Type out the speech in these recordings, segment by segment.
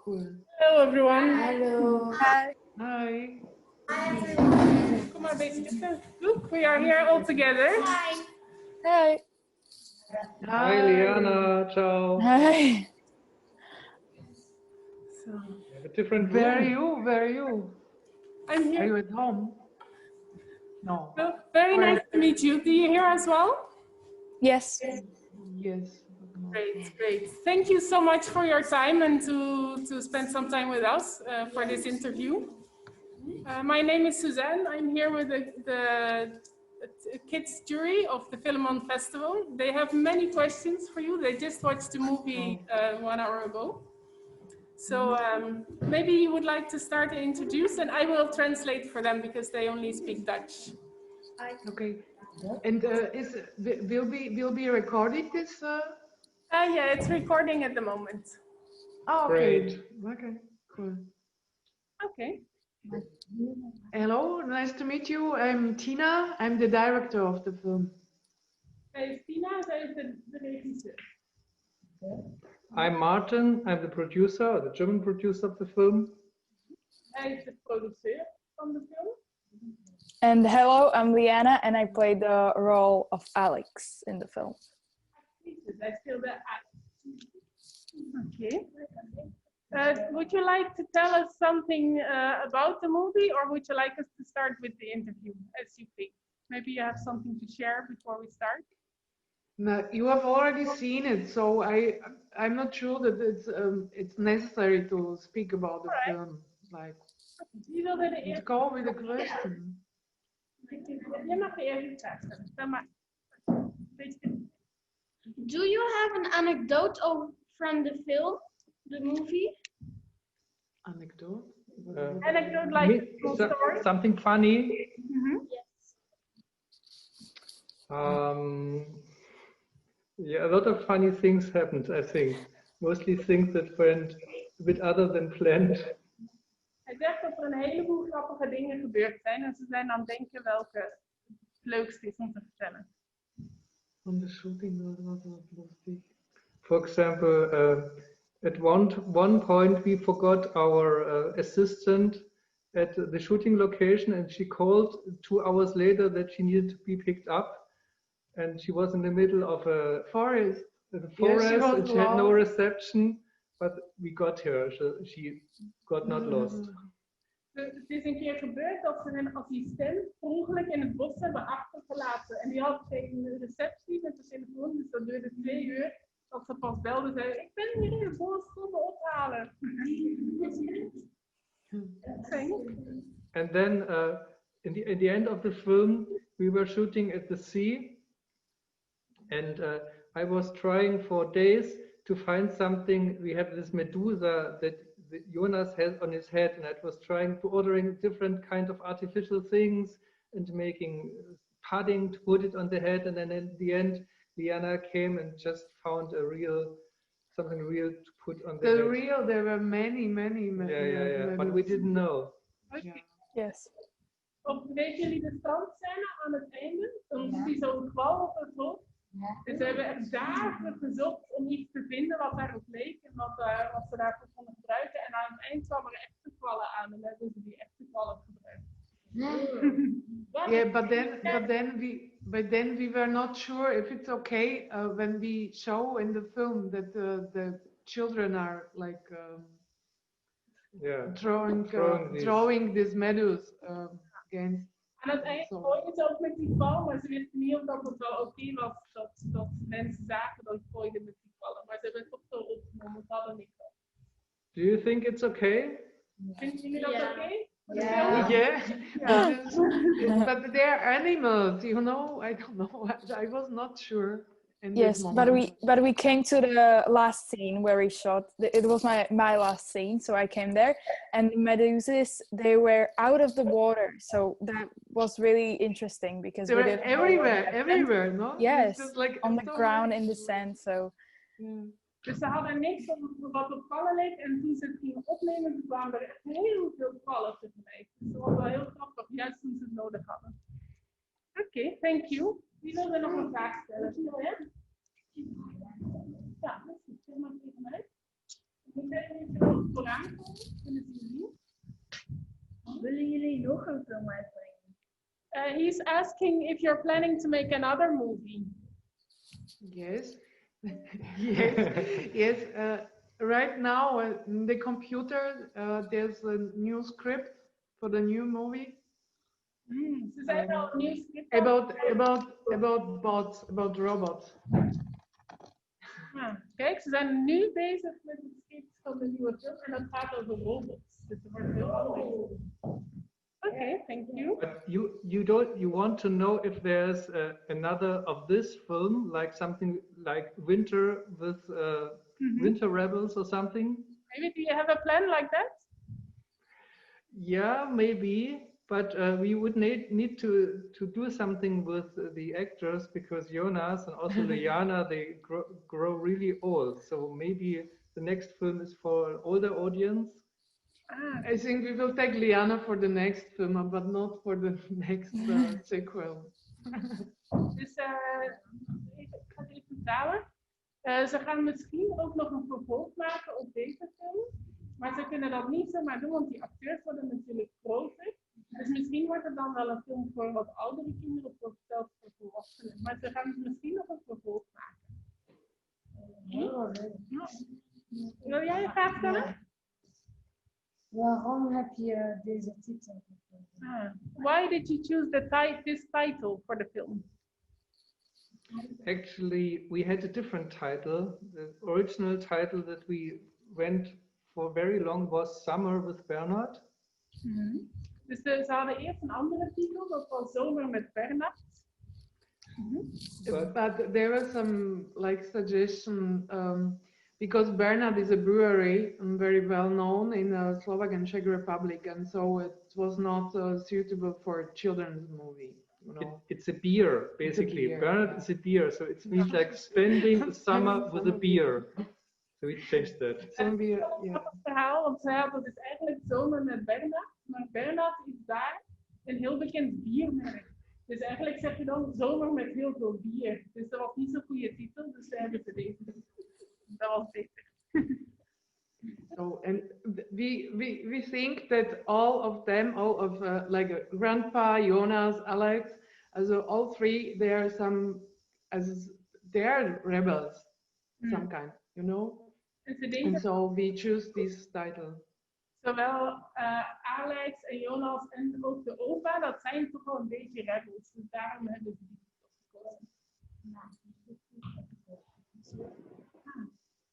Cool. Hello everyone. Hello. Hi. Hi. Kom maar een beetje zitten. Look, we are here all together. Hi. Hi. Hi, Liana. Ciao. Hi. So, A different Where are room. you? Where are you? I'm Are you here. at home? No. Well, very nice to meet you. Do you hear as well? Yes. Yes. Great, great. Thank you so much for your time and to spend some time with us for this interview. My name is Suzanne. I'm here with the kids jury of the Filem'Ons Festival. They have many questions for you. They just watched the movie 1 hour ago. So maybe you would like to start to introduce, and I will translate for them because they only speak Dutch. Okay. And will be recording this? Yeah, it's recording at the moment. Oh, okay. Great. Okay. Cool. Okay. Hello. Nice to meet you. I'm Tina. I'm the director of the film. Zij is Tina, zij is de regisseur. I'm Martin. I'm the producer, the German producer of the film. Hij is de producteur van de film. And hello, I'm Liana, and I played the role of Alex in the film. Zij speelde uit. Okay. Would you like to tell us something about the movie, or would you like us to start with the interview, as you think? Maybe you have something to share before we start. No, you have already seen it, so I'm not sure that it's necessary to speak about the film. Like, Wie wilde de let's eerste? go with the question. Je mag de eerste vraag stellen. Stel maar. Do you have an anecdote from the film, the movie? Anecdote? Anecdote like a cool story? Something funny. Yes. Yeah, a lot of funny things happened, I think. Mostly things that went a bit other than planned. Hij zegt dat er een heleboel grappige dingen gebeurd zijn en ze zijn aan het denken welke het leukste is om te vertellen. On the shooting was lustig. For example, at one point we forgot our assistant at the shooting location, and she called 2 hours later that she needed to be picked up, and she was in the middle of a Forest. forest, was and she had no lost. reception, but we got her. She got not lost. Het is een keer gebeurd dat ze een assistent per ongeluk in het bos hebben achtergelaten. En die had geen receptie met de telefoon, dus dat duurde 2 uur. Dat ze pas belde en zei, ik ben hier in het bos, kom me ophalen. And then in the end of the film, we were shooting at the sea, and I was trying for days to find something. We have this medusa that Jonas has on his head, and I was trying to ordering different kind of artificial things and making padding to put it on the head, and then in the end, Liana came and just found something real to put on the head. There were many. Yeah. But we didn't know. Yeah. Yes. Weet jullie de strandscène aan het einde? Dan is die zo'n kwal op het hoofd. Dus ze hebben echt dagen gezocht om iets te vinden wat daarop leek en wat ze daarvoor konden gebruiken. En aan het eind kwamen er echte kwallen aan en dan hebben ze die echte kwallen gebruikt. Yeah, but then we were not sure if it's okay when we show in the film that the children are like drawing this medals against. En uiteindelijk gooiden ze ook met die kwal, maar ze wisten niet of dat het wel oké was dat mensen zagen dat ik gooide met die kwallen. Maar ze hebben het toch zo opgenomen, het hadden niet zo. Do you think it's okay? Vinden jullie dat oké? Yeah. But they're animals, you know. I don't know. I was not sure. Yes, but we came to the last scene where we shot. It was my last scene, so I came there, and the medusas, they were out of the water, so that was really interesting because they were everywhere, no? Yes, just like on the ground in the sand. So. Yeah. Dus ze hadden niks wat op kwallen leek en toen ze het gingen opnemen, toen kwamen er echt heel veel kwallen tegelijk. Dus dat was wel heel grappig, juist toen ze het nodig hadden. Oké, thank you. Wie wil er nog een vraag stellen? Ja, dat is zeg maar tegen mij. vooraan komen. Kunnen ze zien? Willen jullie nog een film uitbrengen? He's asking if you're planning to make another movie. Yes, yes, yes. Right now, in the computer, there's a new script for the new movie. Ze zijn al een nieuw script. About bots, about robots. Kijk, ze zijn nu bezig met het script van de nieuwe film en dat gaat over robots. Dus er wordt heel anders. Okay, thank you. But you want to know if there's another of this film, like something like Winter with Winter Rebels or something? Maybe do you have a plan like that? Yeah, maybe. But we would need to do something with the actors because Jonas and also Liana, they grow really old. So maybe the next film is for an older audience. I think we will take Liana for the next film, but not for the next sequel. Dus ik ga het even vertalen. Ze gaan misschien ook nog een vervolg maken op deze film. Maar ze kunnen dat niet zomaar doen, want die acteurs worden natuurlijk groter. Dus misschien wordt het dan wel een film voor wat oudere kinderen of zelfs voor volwassenen. Maar ze gaan misschien nog een vervolg maken. Wil jij je vraag stellen? Waarom heb je deze titel gekozen? Why did you choose this title for the film? Actually, we had a different title. The original title that we went for very long was Summer with Bernard. Dus ze hadden eerst een andere titel, dat was Zomer met Bernard. But there was some like suggestion because Bernard is a brewery and very well known in Slovak and Czech Republic, and so it was not suitable for a children's movie. You know? It's a beer, basically. Beer, Bernard yeah. is a beer, so it means like spending the summer with a beer. So we changed that. Some beer, Een yeah. grappig verhaal, want ze hadden dus eigenlijk Zomer met Bernard, maar Bernard is daar een heel bekend biermerk. Dus eigenlijk zeg je dan Zomer met heel veel bier. Dus dat was niet zo'n goede titel, dus we hebben ze deze. Dat was beter. So, and we think that all of them, like Grandpa, Jonas, Alex, also all three, they are they are rebels, some kind, you know. And so we choose this title. Zowel Alex en Jonas en ook de opa, dat zijn toch wel een beetje rebels. Dus daarom hebben ze die gekozen.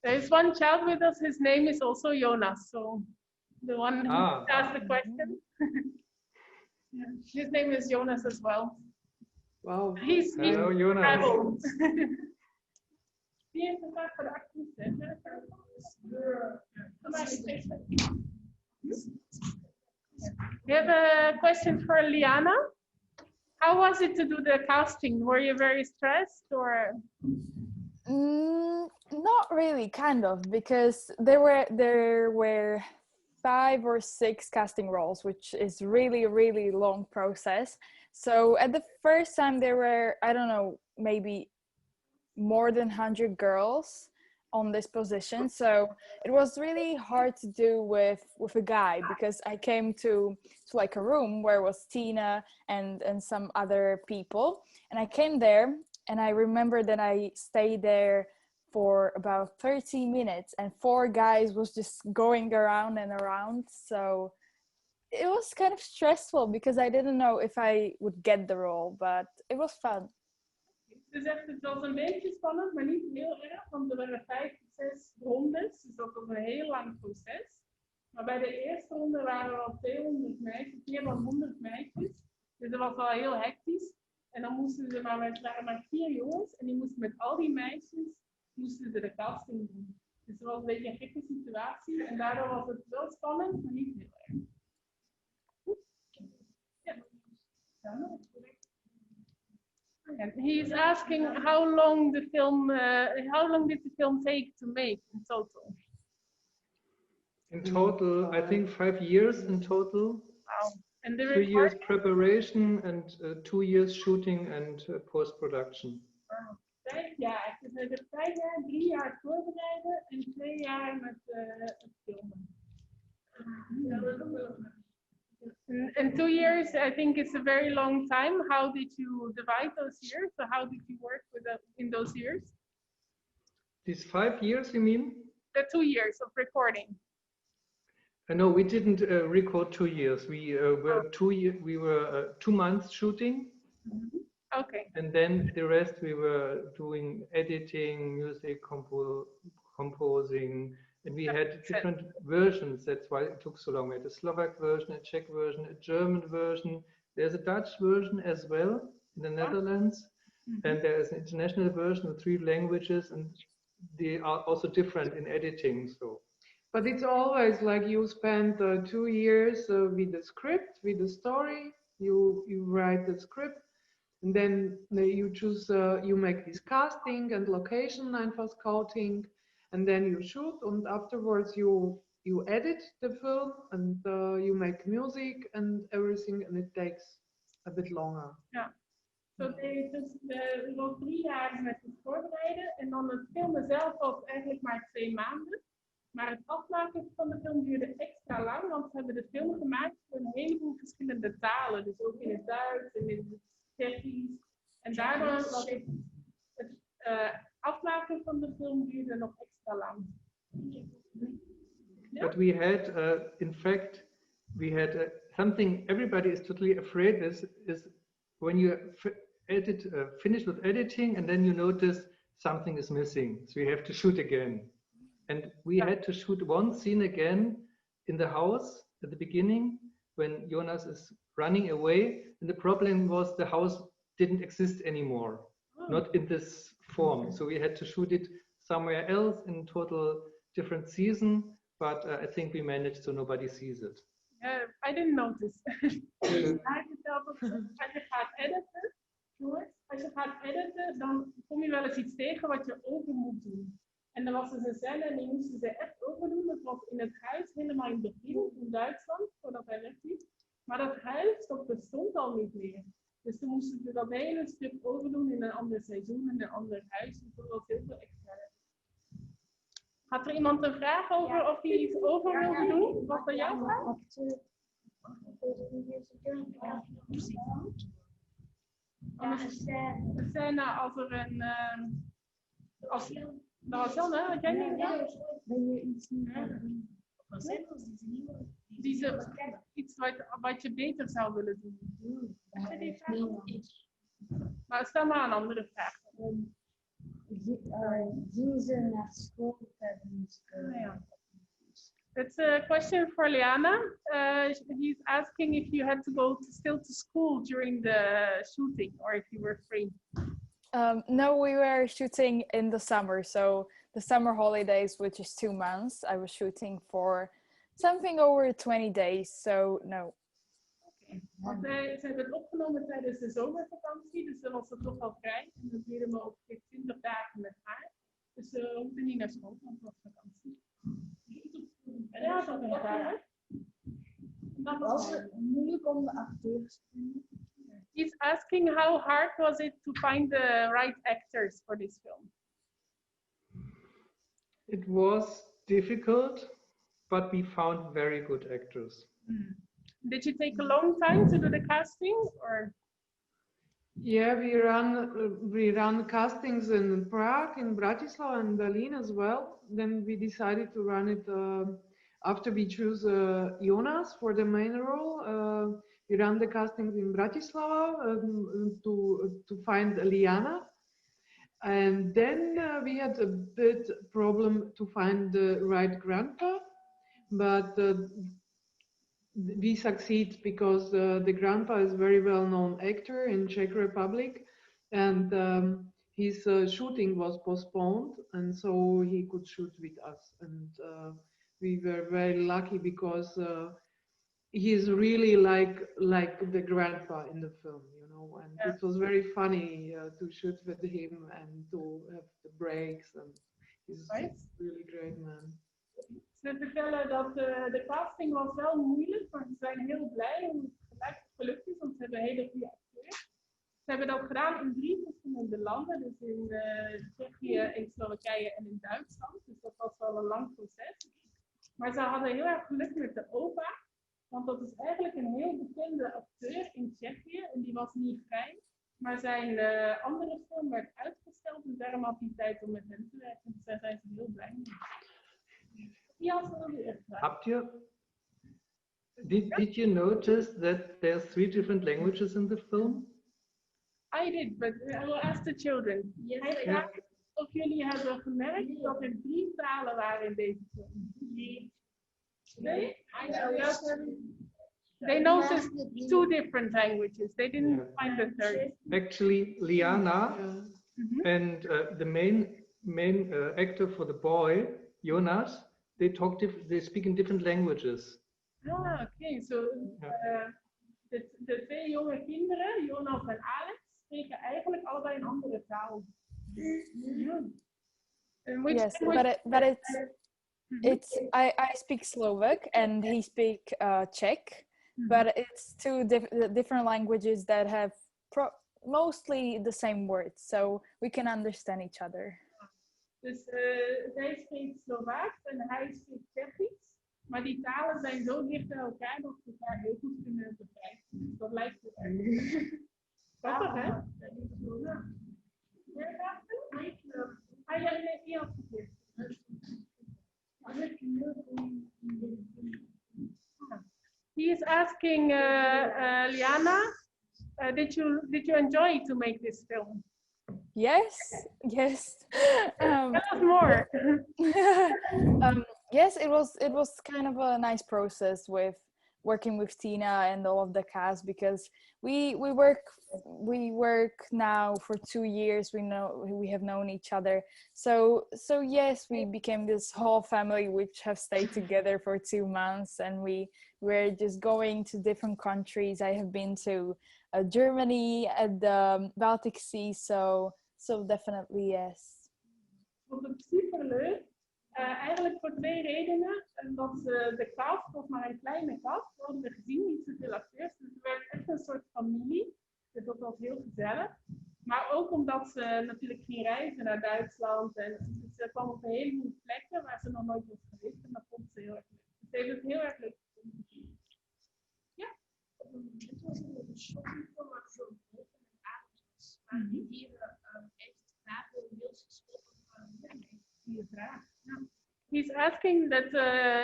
There is one child with us, his name is also Jonas. So the one who asked the question. Yeah, his name is Jonas as well. Wow. He's Hello, Jonas. rebels. Wie heeft een vraag voor de actrice? We have a question for Liana. How was it to do the casting? Were you very stressed or? Not really, kind of, because there were 5 or 6 casting roles, which is really long process. So at the first time there were, I don't know, maybe more than 100 girls on this position, so it was really hard to do with a guy, because I came to like a room where was Tina and some other people, and I came there and I remember that I stayed there for about 30 minutes and 4 guys was just going around and around, so it was kind of stressful because I didn't know if I would get the role, but it was fun. Ze zegt het was een beetje spannend, maar niet heel erg, want er waren 5 tot 6 rondes, dus dat was een heel lang proces. Maar bij de eerste ronde waren er al 200 meisjes, meer dan 100 meisjes, dus dat was wel heel hectisch. En dan moesten ze het waren maar 4 jongens, en die moesten met al die meisjes, moesten ze de casting doen. Dus het was een beetje een gekke situatie, en daardoor was het wel spannend, maar niet heel erg. Ja. And he's asking how long did the film take to make in total? In total, I think 5 years in total. Wow. And the 3 years preparation and 2 years shooting and post-production. 5 jaar. Dus we hebben 5 jaar, 3 jaar voorbereiden en 2 jaar met het filmen. And 2 years, I think it's a very long time. How did you divide those years? So how did you work with in those years? These 5 years, you mean? The 2 years of recording. No, we didn't record 2 years. We were 2 months shooting. Okay. And then the rest we were doing editing, music composing, and we had different versions. That's why it took so long. We had a Slovak version, a Czech version, a German version. There's a Dutch version as well in the Netherlands. And there is an international version of 3 languages, and they are also different in editing. So, but it's always like you spend 2 years with the script, with the story. You write the script, and then you choose. You make this casting and location and for scouting, and then you shoot. And afterwards, you edit the film and you make music and everything, and it takes a bit longer. Yeah. So we was 3 jaar met het voorbereiden en dan het filmen zelf was eigenlijk maar 2 maanden. Maar het afmaken van de film duurde extra lang, want we hebben de film gemaakt voor een heleboel verschillende talen. Dus ook in het Duits en in het Tsjechisch. En daardoor was het afmaken van de film duurde nog extra lang. But we had, in fact, we had something everybody is totally afraid is when you finish with editing and then you notice something is missing, so you have to shoot again. And we had to shoot one scene again in the house at the beginning when Jonas is running away, and the problem was the house didn't exist anymore, not in this form. So we had to shoot it somewhere else in total different season, but I think we managed so nobody sees it. I didn't notice. Hij vertelt dat als je gaat editen, jongens, als je gaat editen, dan kom je wel eens iets tegen wat je over moet doen. En er was dus een scène en die moesten ze echt overdoen. Dat was in het huis helemaal in het begin in Duitsland, voordat hij wegliep. Maar dat huis, dat bestond al niet meer. Dus toen moesten ze dat hele stuk overdoen in een ander seizoen, in een ander huis. Dus dat was heel veel extra. Had er iemand een vraag over of hij iets over wilde doen? Was dat jouw vraag? Een scène als er een... Dat was dan, hè? Had jij niet gedaan? Iets wat je beter zou willen doen. Maar stel maar een andere vraag. Gingen ze naar school? It's a question for Liana. He's asking if you had to go still to school during the shooting or if you were free. No, we were shooting in the summer. So the summer holidays, which is 2 months, I was shooting for something over 20 days. So no. Want ze hebben het opgenomen tijdens de zomervakantie, dus dan was het toch wel vrij. En dat duurde me ongeveer 20 dagen met haar. Dus we hoefden niet naar school, want het was vakantie. Ja, dat was daar. Was het moeilijk om de acteurs te vinden? He's asking how hard was it to find the right actors for this film? It was difficult, but we found very good actors. Did you take a long time to do the casting, or? Yeah, we ran castings in Prague, in Bratislava, and Berlin as well. Then we decided to run it after we choose Jonas for the main role. We ran the castings in Bratislava to find Liana, and then we had a bit problem to find the right grandpa, but we succeed because the grandpa is a very well-known actor in Czech Republic, and his shooting was postponed, and so he could shoot with us, and we were very lucky because he's really like the grandpa in the film, you know, and it was very funny to shoot with him and to have the breaks, and he's a really great man. Ze vertellen dat de casting was wel moeilijk, maar ze zijn heel blij hoe het gelijk gelukt is, want ze hebben hele goede acteurs. Ze hebben dat gedaan in 3 verschillende landen, dus in Tsjechië, in Slowakije en in Duitsland. Dus dat was wel een lang proces. Maar ze hadden heel erg geluk met de opa. Want dat is eigenlijk een heel bekende acteur in Tsjechië en die was niet vrij. Maar zijn andere film werd uitgesteld en daarom had hij tijd om met hen te werken. Dus daar zijn ze heel blij mee. Ja, dat wil je echt graag. Habt ihr, did you notice that there's 3 different languages in the film? I did, but I will ask the children. Yes, Hij vraagt of jullie hebben gemerkt dat er 3 talen waren in deze film. Nee? They noticed 2 different languages. They didn't find the third. Actually, Liana Yeah. and the main actor for the boy, Jonas, they speak in different languages. Ah, oké. So, de 2 jonge kinderen, Jonas en Alex, spreken eigenlijk allebei een andere taal. Yes, but it's I speak Slovak and he speak Czech, but it's 2 different languages that have mostly the same words, so we can understand each other. Dus zij spreekt Slovaaks en hij spreekt Tsjechisch, maar die talen zijn zo dicht bij elkaar dat ze elkaar heel goed kunnen begrijpen. Dus dat lijkt het erg. Grappig, hè? He is asking Liana, did you enjoy to make this film? Yes. Tell us more. Yes, it was kind of a nice process with working with Tina and all of the cast, because we work now for 2 years. We have known each other, so yes, we became this whole family which have stayed together for 2 months, and we're just going to different countries. I have been to Germany at the Baltic Sea, so definitely yes. Vond het superleuk. Eigenlijk voor 2 redenen. Omdat de cast was maar een kleine cast. We hadden gezien, niet zoveel acteurs. Dus het werd echt een soort familie. Dus dat was heel gezellig. Maar ook omdat ze natuurlijk ging reizen naar Duitsland. En dus ze kwam op een heleboel plekken waar ze nog nooit was geweest. En dat vond ze heel erg leuk. Dus ze heeft het heel erg leuk gevonden. Ja. Het was een shoppingfilm waar zo leuk en aardig was. Maar die hier echt graag wil Wils gesproken van Goeie vraag. Ja. He's asking that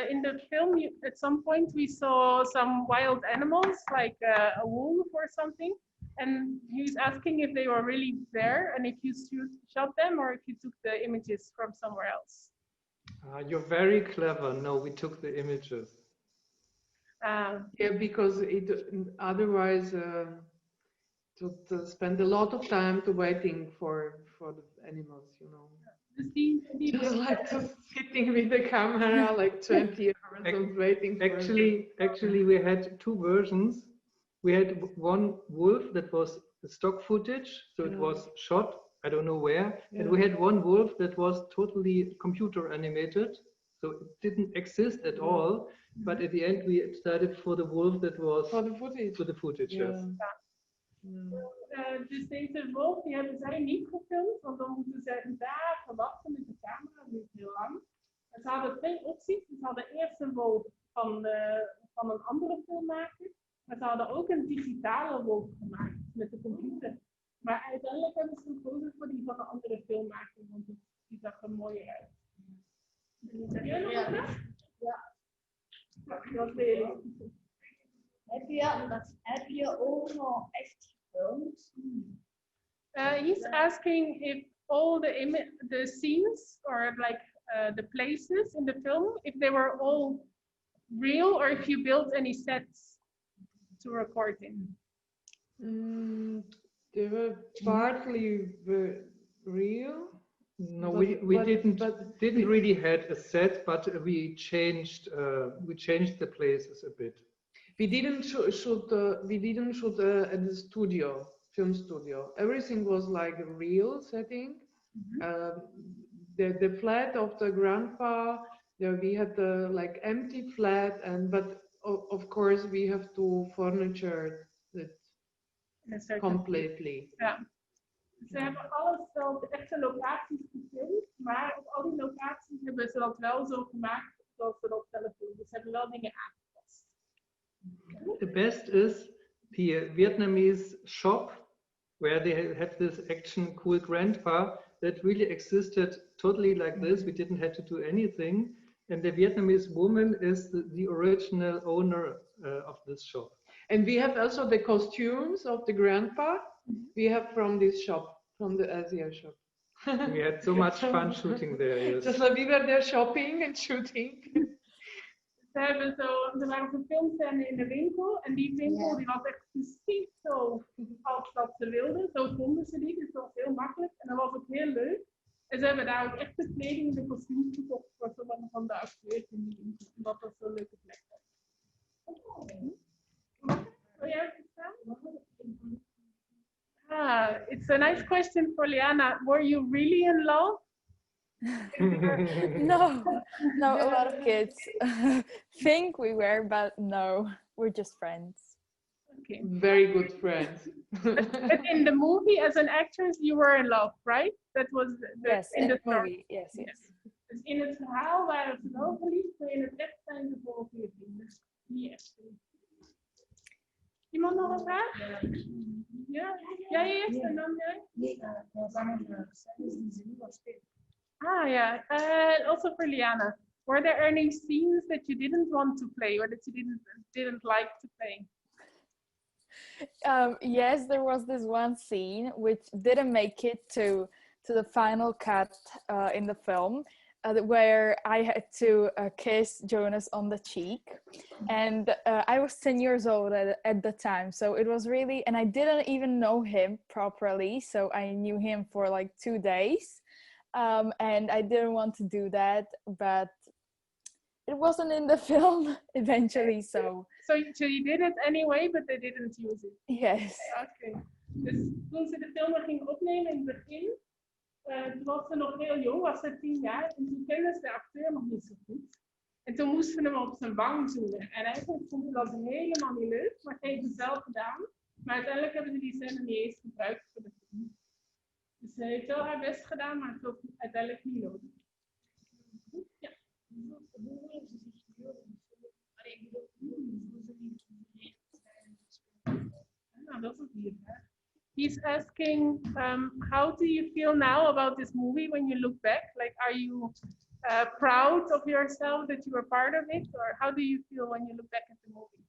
in the film, at some point we saw some wild animals, like a wolf or something. And he's asking if they were really there and if you shot them or if you took the images from somewhere else. You're very clever. No, we took the images. Yeah, because otherwise it would spend a lot of time to waiting for the animals, you know. Just like just sitting with the camera like 20 hours of waiting. Actually, we had 2 versions. We had one wolf that was stock footage, so it was shot, I don't know where, and we had one wolf that was totally computer animated, so it didn't exist at all. But at the end, we decided for the wolf that was For the footage. For the footage, yes. Dus deze wolf die hebben zij niet gefilmd, want dan moeten ze dagen wachten met de camera, dat duurt heel lang. En ze hadden 2 opties. Ze hadden eerst een wolf van een andere filmmaker, maar ze hadden ook een digitale wolf gemaakt met de computer. Maar uiteindelijk hebben ze gekozen voor die van een andere filmmaker, want die zag er mooier uit. Ja. Dat is realistisch. Heb je ook nog echt gefilmd? He's asking if all the scenes or like the places in the film, if they were all real or if you built any sets to record in. They were partly real. No, we didn't really had a set, but we changed the places a bit. We didn't shoot at the studio, film studio. Everything was like a real setting. The flat of the grandpa, we had the like empty flat, but of course we have to furniture it completely. Ja. Ze hebben alles wel op de echte locaties gefilmd, maar op al die locaties hebben ze dat wel zo gemaakt zoals ze dat zelf doen. Dus ze hebben wel dingen aangepast. the best is the Vietnamese shop where they have this action cool grandpa that really existed totally like this. We didn't have to do anything. And the Vietnamese woman is the original owner of this shop. And we have also the costumes of the grandpa. We have from this shop, from the Asia shop. We had so much fun shooting there. Yes. Just like we were there shopping and shooting. Ze waren gefilmd in de winkel en die winkel die was echt precies zo als dat ze wilden. Zo vonden ze die, dus dat was heel makkelijk en dat was ook heel leuk. En ze hebben daar ook echt de kleding, de kostuums gekocht voor sommige van de acteurs in die winkel. En dat was zo'n leuke plek. Wil jij even staan? It's a nice question for Liana. Were you really in love? No, a lot of kids think we were, but no, we're just friends. Okay. Very good friends. But in the movie, as an actress, you were in love, right? That was Yes, in the movie. story. Yes. Dus in het verhaal waren ze wel verliefd, maar in het echt zijn ze voor goede vrienden. Niet echt. Iemand nog een vraag? Ja? Jij eerst en dan jij? Yeah. Also for Liana, were there any scenes that you didn't want to play or that you didn't like to play? Yes, there was this one scene which didn't make it to the final cut in the film, where I had to kiss Jonas on the cheek, and I was 10 years old at the time, so it was really, and I didn't even know him properly, so I knew him for like 2 days. And I didn't want to do that, but it wasn't in the film eventually, so you did it anyway, but they didn't use it? Yes. Okay. Dus toen ze de film gingen opnemen in het begin, toen was ze nog heel jong, was ze 10 jaar, en toen kenden ze de acteur nog niet zo goed. En toen moesten we hem op zijn wang zoenen. En eigenlijk vonden ze dat helemaal niet leuk, maar ze heeft het zelf gedaan. Maar uiteindelijk hebben ze die scène niet eens gebruikt voor de film. Dus ze heeft wel haar best gedaan, maar het was uiteindelijk niet nodig. Ja. Nou, dat is een goede vraag. He's asking, how do you feel now about this movie when you look back? Like, are you proud of yourself that you were part of it? Or how do you feel when you look back at the movie?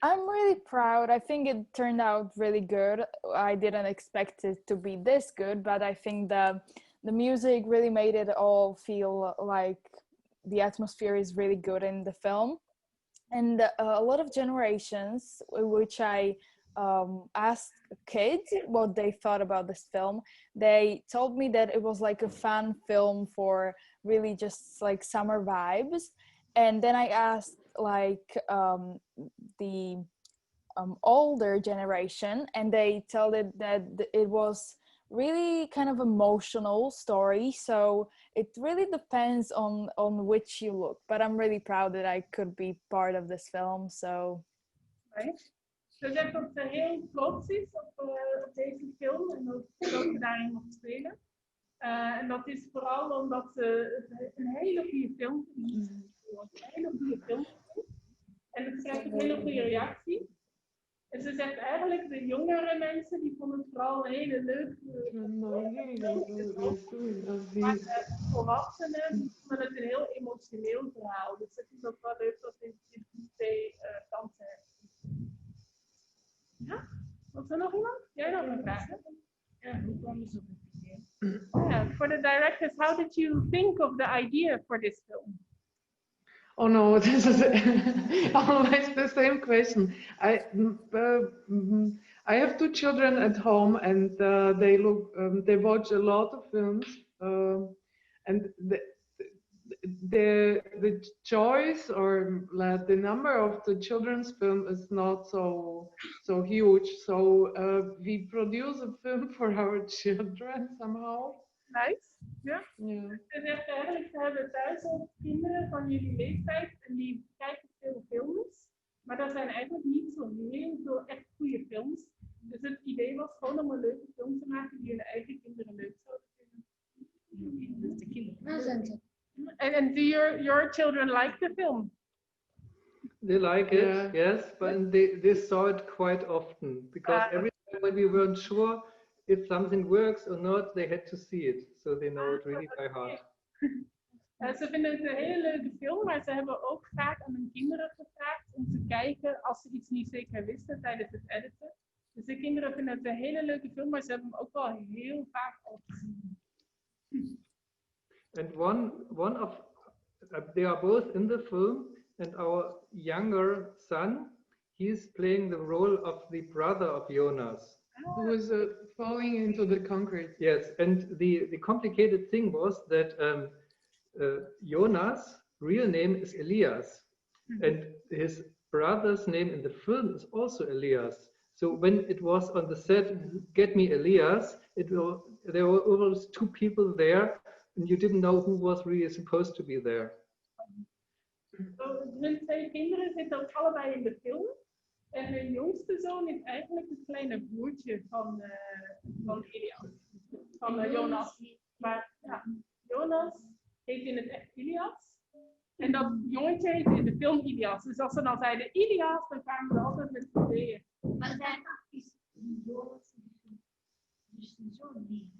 I'm really proud. I think it turned out really good. I didn't expect it to be this good, but I think the music really made it all feel like the atmosphere is really good in the film. And a lot of generations, which I asked kids what they thought about this film, they told me that it was like a fun film for really just like summer vibes. And then I asked like the older generation, and they told it that it was really kind of emotional story, so it really depends on which you look, but I'm really proud that I could be part of this film. So right. Ze zegt dat ze heel trots is op deze film en dat ze daarin mag spelen. En dat is vooral omdat ze een hele goede film vindt. Een hele goede film vindt. En het krijgt een hele goede reactie. En ze zegt eigenlijk, de jongere mensen, die vonden het vooral een hele leuke film. Maar de volwassenen, die vonden het een heel emotioneel verhaal. Dus het is ook wel leuk dat dit twee kanten heeft. Ja? Was er nog iemand? Jij nog een vraag? Ja, hoe kwam je zo op het idee? Yeah, for the directors, how did you think of the idea for this film? Oh no, this is always the same question. I have 2 children at home, and they watch a lot of films, and the choice or the number of the children's film is not so huge. So we produce a film for our children somehow. Nice. Ja. Yeah. Ze zegt eigenlijk, ze hebben thuis ook kinderen van jullie leeftijd en die kijken veel films. Maar dat zijn eigenlijk niet zo heel veel echt goede films. Dus het idee was gewoon om een leuke film te maken die hun eigen kinderen leuk zouden vinden. Dus de kinderen. And do your children like the film? They like it, Yeah. yes, but they saw it quite often because every time when we weren't sure if something works or not, they had to see it. So they know it really by heart. Ze vinden het een hele leuke film, maar ze hebben ook vaak aan hun kinderen gevraagd om te kijken als ze iets niet zeker wisten tijdens het editen. Dus de kinderen vinden het een hele leuke film, maar ze hebben hem ook wel heel vaak al gezien. And one of they are both in the film, and our younger son, he's playing the role of the brother of Jonas. Who was falling into the concrete. Yes, and the complicated thing was that Jonas' real name is Elias, and his brother's name in the film is also Elias. So when it was on the set, get me Elias, there were always two people there, and you didn't know who was really supposed to be there. Hun twee kinderen zitten ook allebei in de film. En hun jongste zoon is eigenlijk het kleine broertje van Elias, van Jonas. Maar ja, Jonas heet in het echt Elias. En dat jongetje heet in de film Elias. Dus als ze dan zeiden Elias, dan kwamen we altijd met z'n tweeën. Maar zijn is Jonas dus de zoon niet.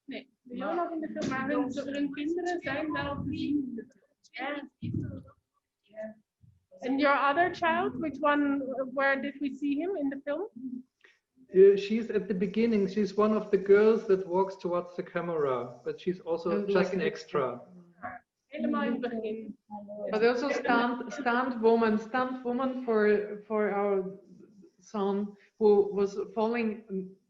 Nee, de Jonas in de film, maar hun kinderen zijn wel te zien in de film. And your other child, which one, where did we see him in the film? She's at the beginning, she's one of the girls that walks towards the camera, but she's also just an extra. Helemaal in het begin. But also stand woman for our son who was falling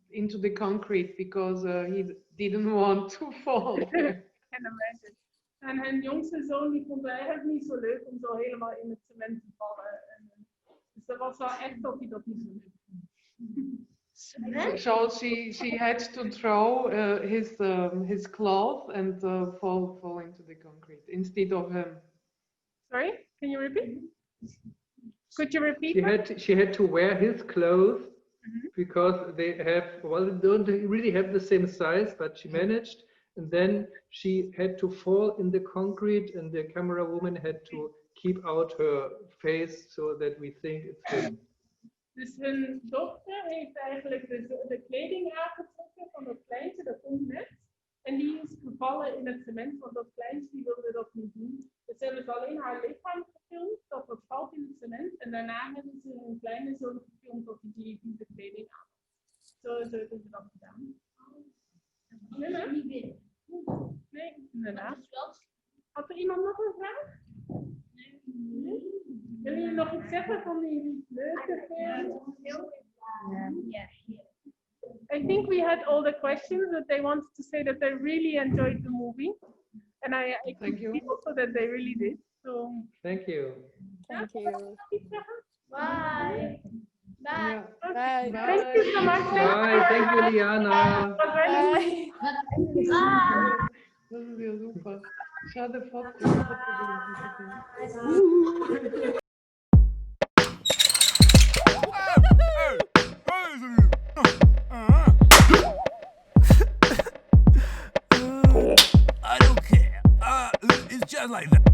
into the concrete because he didn't want to fall. Can imagine. En hun jongste zoon die vond het eigenlijk niet zo leuk om zo helemaal in het cement te vallen. Dus dat was wel echt dat hij dat niet zo leuk vond. So she had to throw his cloth and fall into the concrete instead of him. Sorry, can you repeat? Could you repeat? She had to wear his clothes because they don't really have the same size, but she managed. And then she had to fall in the concrete, and the camera woman had to keep out her face so that we think it's him. Dus hun dochter heeft eigenlijk de kleding aangetrokken van dat kleintje, dat komt net. En die is gevallen in het cement, want dat kleintje die wilde dat niet doen. Dus hebben ze alleen haar lichaam gefilmd, dat dat valt in het cement. En daarna hebben ze een kleine zoon gefilmd dat hij die de kleding aan. Zo hebben ze dat gedaan. Nee, inderdaad. Had er iemand nog een vraag? Nee? Willen jullie nog iets zeggen van die leuke film? I think we had all the questions, but they wanted to say that they really enjoyed the movie. And I Thank you. think also that they really did. So, Thank you. Thank you. Bye. Yeah. Bye. Thank you so much. Bye, thank you, Liana. It was really Bye. Dat is heel super. Schade foto. I don't care. It's just like that.